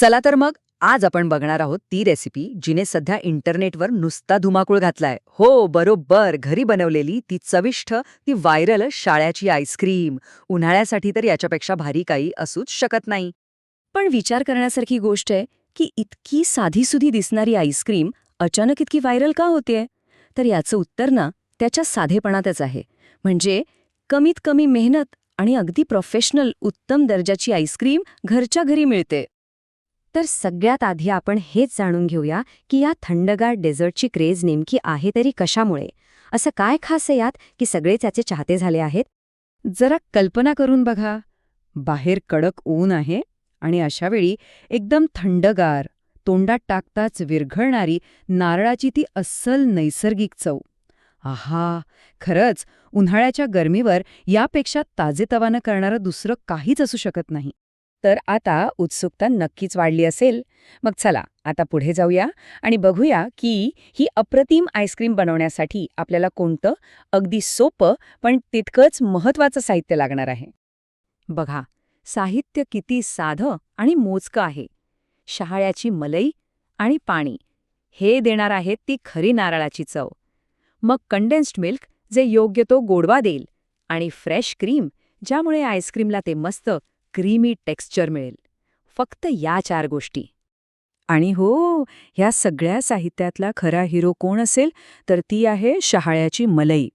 चला तर मग आज आपण बघणार आहोत ती रेसिपी जिने सध्या इंटरनेटवर नुसता धुमाकूळ घातलाय. हो बरोबर, घरी बनवलेली ती चविष्ट, ती व्हायरल शाळ्याची आईस्क्रीम. उन्हाळ्यासाठी तर याच्यापेक्षा भारी काही असूच शकत नाही. पण विचार करण्यासारखी गोष्ट आहे की इतकी साधीसुधी दिसणारी आईस्क्रीम अचानक इतकी व्हायरल का होतेय? तर याचं उत्तर ना त्याच्या साधेपणातच आहे. म्हणजे कमीत कमी मेहनत आणि अगदी प्रोफेशनल उत्तम दर्जाची आईस्क्रीम घरच्या घरी मिळते. तर सगळ्यात आधी आपण हेच जाणून घेऊया की या थंडगार डेझर्टची क्रेज नेमकी आहे तरी कशामुळे. असं काय खास आहे यात की सगळेच याचे चाहते झाले आहेत? जरा कल्पना करून बघा. बाहेर कडक ऊन आहे आणि अशावेळी एकदम थंडगार, तोंडात टाकताच विरघळणारी नारळाची ती अस्सल नैसर्गिक चव. आहा, खरंच उन्हाळ्याच्या गरमीवर यापेक्षा ताजेतवानं करणारं दुसरं काहीच असू शकत नाही. तर आता उत्सुकता नक्कीच वाढली असेल. मग चला आता पुढे जाऊया आणि बघूया की ही अप्रतिम आईस्क्रीम बनवण्यासाठी आपल्याला कोणतं अगदी सोपं पण तितकंच महत्त्वाचं साहित्य लागणार आहे. बघा, साहित्य किती साधं आणि मोजकं आहे. शहाळ्याची मलई आणि पाणी हे देणार आहेत ती खरी नारळाची चव. मग कंडेन्स्ड मिल्क जे योग्य तो गोडवा देईल आणि फ्रेश क्रीम ज्यामुळे आईस्क्रीमला ते मस्त क्रीमी टेक्स्चर मिळेल. फक्त या 4 गोष्टी. आणि हो, ह्या सगळ्या साहित्यातला खरा हिरो कोण असेल तर ती आहे शहाळ्याची मलई.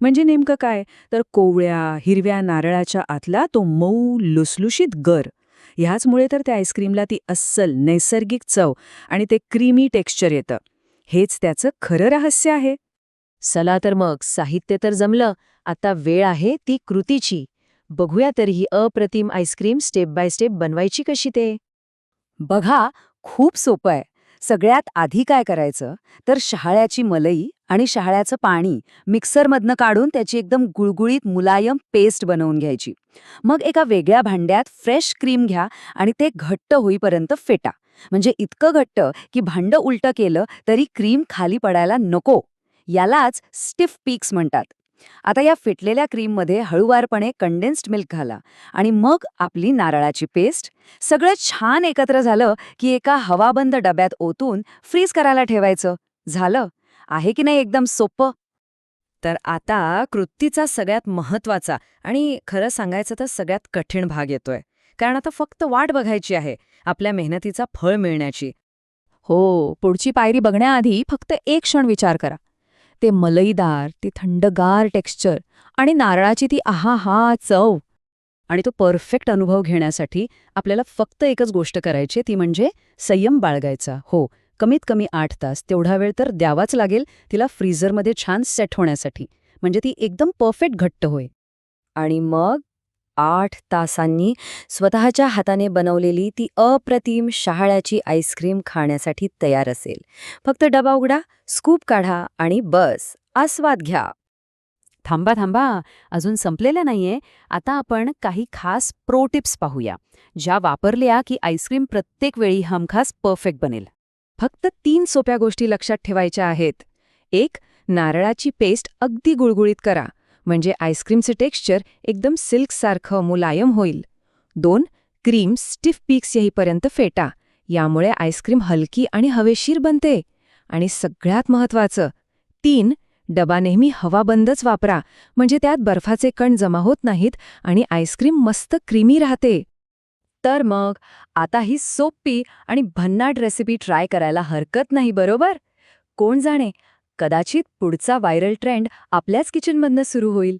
म्हणजे नेमकं काय तर कोवळ्या हिरव्या नारळाच्या आतला तो मऊ लुसलुशीत गर. ह्याचमुळे तर त्या आईस्क्रीमला ती अस्सल नैसर्गिक चव आणि ते क्रीमी टेक्स्चर येतं. हेच त्याचं खरं रहस्य आहे. चला तर मग साहित्य तर जमलं, आता वेळ आहे ती कृतीची. बघूया तर ही अप्रतिम आईस्क्रीम स्टेप बाय स्टेप बनवायची कशी ते. बघा, खूप सोपं आहे. सगळ्यात आधी काय करायचं तर शहाळ्याची मलई आणि शहाळ्याचं पाणी मिक्सरमधनं काढून त्याची एकदम गुळगुळीत मुलायम पेस्ट बनवून घ्यायची. मग एका वेगळ्या भांड्यात फ्रेश क्रीम घ्या आणि ते घट्ट होईपर्यंत फेटा. म्हणजे इतकं घट्ट की भांडं उलटं केलं तरी क्रीम खाली पडायला नको. यालाच स्टिफ पीक्स म्हणतात. आता या फेटलेल्या क्रीममध्ये हळूवारपणे कंडेन्स्ड मिल्क घाला आणि मग आपली नारळाची पेस्ट. सगळं छान एकत्र झालं की एका हवाबंद डब्यात ओतून फ्रीज करायला ठेवायचं. झालं. आहे की नाही एकदम सोपं? तर आता कृतीचा सगळ्यात महत्वाचा आणि खरं सांगायचं तर सगळ्यात कठीण भाग येतोय. कारण आता फक्त वाट बघायची आहे आपल्या मेहनतीचा फळ मिळण्याची. हो, पुढची पायरी बघण्याआधी फक्त एक क्षण विचार करा. ते मलईदार, ते थंडगार टेक्स्चर आणि नारळाची ती आहा चव. आणि तो परफेक्ट अनुभव घेण्यासाठी आपल्याला फक्त एकच गोष्ट करायची, ती म्हणजे संयम बाळगायचा. हो, कमीत कमी 8 तास तेवढा वेळ तर द्यावाच लागेल तिला फ्रीझरमध्ये छान सेट होण्यासाठी. म्हणजे ती एकदम परफेक्ट घट्ट होय. आणि मग 8 तासांनी स्वतःच्या हाताने बनवलेली ती अप्रतिम शहाळ्याची आईस्क्रीम खाण्यासाठी तयार असेल. फक्त डबा उघडा, स्कूप काढा आणि बस आस्वाद घ्या. थांबा थांबा, अजून संपलेलं नाहीये. आता आपण काही खास प्रो टिप्स पाहूया, ज्या वापरल्या की आईस्क्रीम प्रत्येक वेळी हमखास परफेक्ट बनेल. फक्त 3 सोप्या गोष्टी लक्षात ठेवायच्या आहेत. 1. नारळाची पेस्ट अगदी गुळगुळीत करा, म्हणजे आईस्क्रीमचं टेक्स्चर एकदम सिल्कसारखं मुलायम होईल. 2. क्रीम स्टिफ पीक्स येईपर्यंत फेटा, यामुळे आईस्क्रीम हलकी आणि हवेशीर बनते. आणि सगळ्यात महत्त्वाचं 3. डबा नेहमी हवाबंदच वापरा, म्हणजे त्यात बर्फाचे कण जमा होत नाहीत आणि आईस्क्रीम मस्त क्रीमी राहते. तर मग आता ही सोपी आणि भन्नाट रेसिपी ट्राय करायला हरकत नाही, बरोबर? कोण जाणे, कदाचित पुढचा व्हायरल ट्रेंड आपल्याच किचनमधनं सुरू होईल.